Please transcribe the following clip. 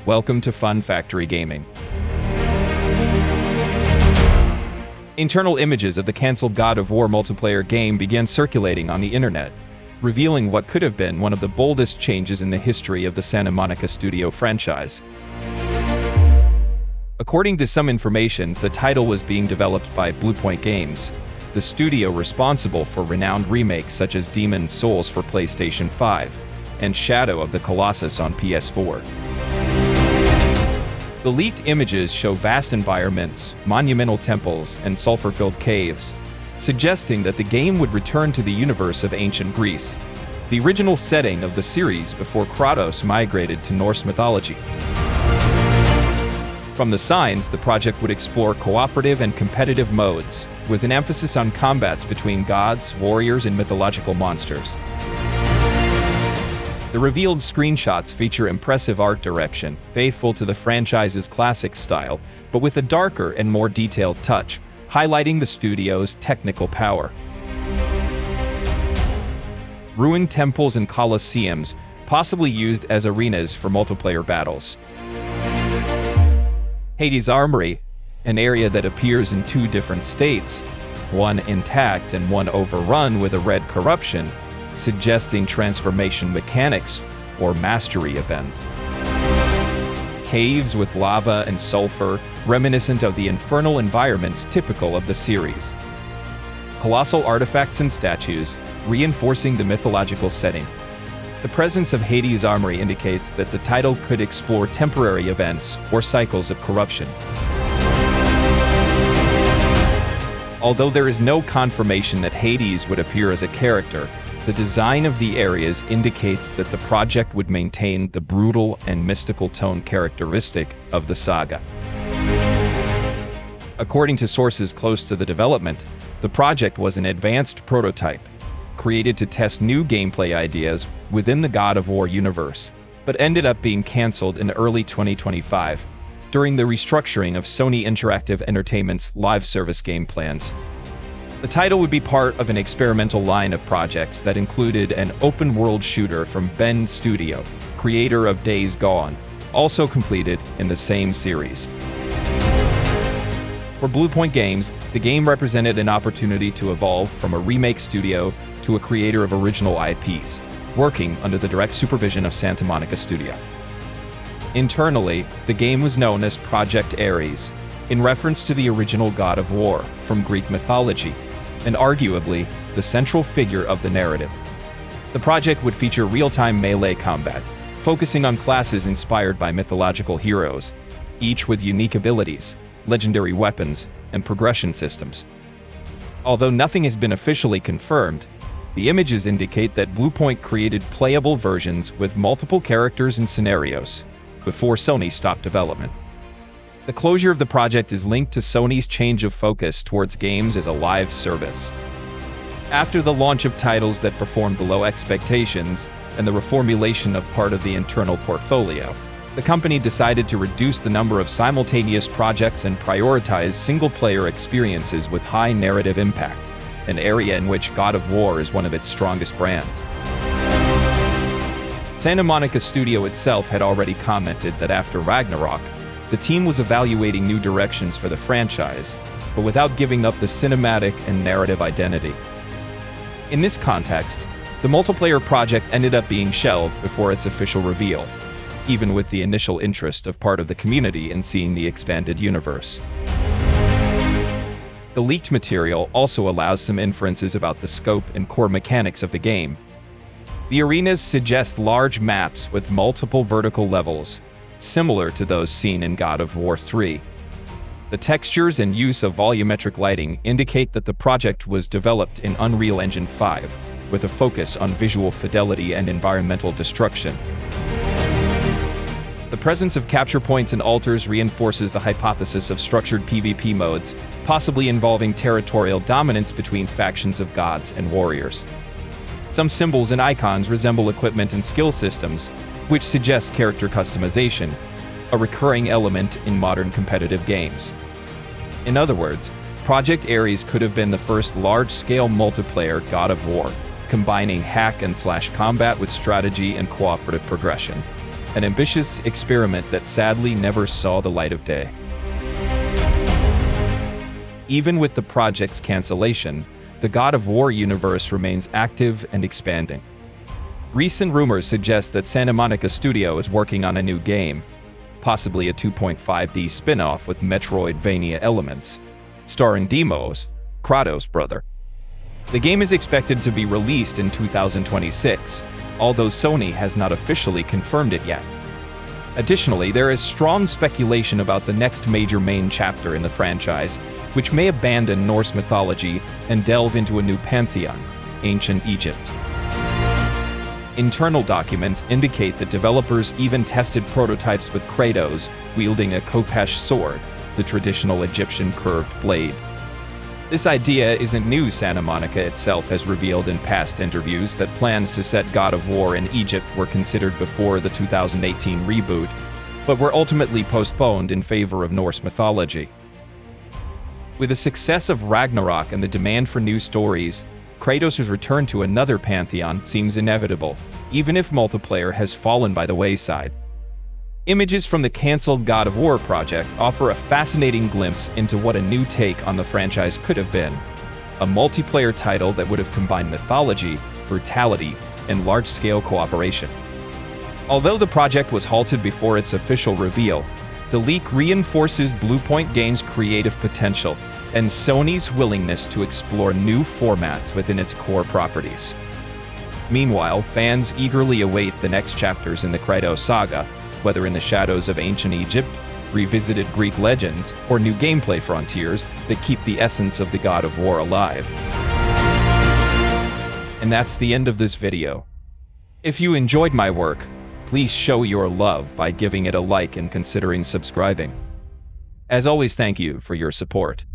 Welcome to Fun Factory Gaming. Internal images of the cancelled God of War multiplayer game began circulating on the internet, revealing what could have been one of the boldest changes in the history of the Santa Monica Studio franchise. According to some information, the title was being developed by Bluepoint Games, the studio responsible for renowned remakes such as Demon's Souls for PlayStation 5 and Shadow of the Colossus on PS4. The leaked images show vast environments, monumental temples, and sulfur-filled caves, suggesting that the game would return to the universe of ancient Greece, the original setting of the series before Kratos migrated to Norse mythology. From the signs, the project would explore cooperative and competitive modes, with an emphasis on combats between gods, warriors, and mythological monsters. The revealed screenshots feature impressive art direction, faithful to the franchise's classic style, but with a darker and more detailed touch, highlighting the studio's technical power. Ruined temples and colosseums, possibly used as arenas for multiplayer battles. Hades' Armory, an area that appears in two different states, one intact and one overrun with a red corruption, suggesting transformation mechanics or mastery events. Caves with lava and sulfur, reminiscent of the infernal environments typical of the series. Colossal artifacts and statues, reinforcing the mythological setting. The presence of Hades' Armory indicates that the title could explore temporary events or cycles of corruption. Although there is no confirmation that Hades would appear as a character, the design of the areas indicates that the project would maintain the brutal and mystical tone characteristic of the saga. According to sources close to the development, the project was an advanced prototype, created to test new gameplay ideas within the God of War universe, but ended up being cancelled in early 2025 during the restructuring of Sony Interactive Entertainment's live service game plans. The title would be part of an experimental line of projects that included an open-world shooter from Bend Studio, creator of Days Gone, also completed in the same series. For Bluepoint Games, the game represented an opportunity to evolve from a remake studio to a creator of original IPs, working under the direct supervision of Santa Monica Studio. Internally, the game was known as Project Ares, in reference to the original God of War from Greek mythology, and arguably the central figure of the narrative. The project would feature real-time melee combat, focusing on classes inspired by mythological heroes, each with unique abilities, legendary weapons, and progression systems. Although nothing has been officially confirmed, the images indicate that Bluepoint created playable versions with multiple characters and scenarios before Sony stopped development. The closure of the project is linked to Sony's change of focus towards games as a live service. After the launch of titles that performed below expectations and the reformulation of part of the internal portfolio, the company decided to reduce the number of simultaneous projects and prioritize single-player experiences with high narrative impact, an area in which God of War is one of its strongest brands. Santa Monica Studio itself had already commented that after Ragnarok, the team was evaluating new directions for the franchise, but without giving up the cinematic and narrative identity. In this context, the multiplayer project ended up being shelved before its official reveal, even with the initial interest of part of the community in seeing the expanded universe. The leaked material also allows some inferences about the scope and core mechanics of the game. The arenas suggest large maps with multiple vertical levels, similar to those seen in God of War 3. The textures and use of volumetric lighting indicate that the project was developed in Unreal Engine 5, with a focus on visual fidelity and environmental destruction. The presence of capture points and altars reinforces the hypothesis of structured PvP modes, possibly involving territorial dominance between factions of gods and warriors. Some symbols and icons resemble equipment and skill systems, which suggests character customization, a recurring element in modern competitive games. In other words, Project Ares could have been the first large-scale multiplayer God of War, combining hack-and-slash combat with strategy and cooperative progression. an ambitious experiment that sadly never saw the light of day. Even with the project's cancellation, the God of War universe remains active and expanding. Recent rumors suggest that Santa Monica Studio is working on a new game, possibly a 2.5D spin-off with Metroidvania elements, starring Deimos, Kratos' brother. The game is expected to be released in 2026, although Sony has not officially confirmed it yet. Additionally, there is strong speculation about the next major main chapter in the franchise, which may abandon Norse mythology and delve into a new pantheon, ancient Egypt. Internal documents indicate that developers even tested prototypes with Kratos wielding a khopesh sword, the traditional Egyptian curved blade. This idea isn't new. Santa Monica itself has revealed in past interviews that plans to set God of War in Egypt were considered before the 2018 reboot, but were ultimately postponed in favor of Norse mythology. With the success of Ragnarok and the demand for new stories, Kratos' return to another pantheon seems inevitable, even if multiplayer has fallen by the wayside. Images from the cancelled God of War project offer a fascinating glimpse into what a new take on the franchise could have been. A multiplayer title that would have combined mythology, brutality, and large-scale cooperation. Although the project was halted before its official reveal, the leak reinforces Bluepoint Games' creative potential and Sony's willingness to explore new formats within its core properties. Meanwhile, fans eagerly await the next chapters in the Kratos saga, whether in the shadows of ancient Egypt, revisited Greek legends, or new gameplay frontiers that keep the essence of the God of War alive. And that's the end of this video. If you enjoyed my work, please show your love by giving it a like and considering subscribing. As always, thank you for your support.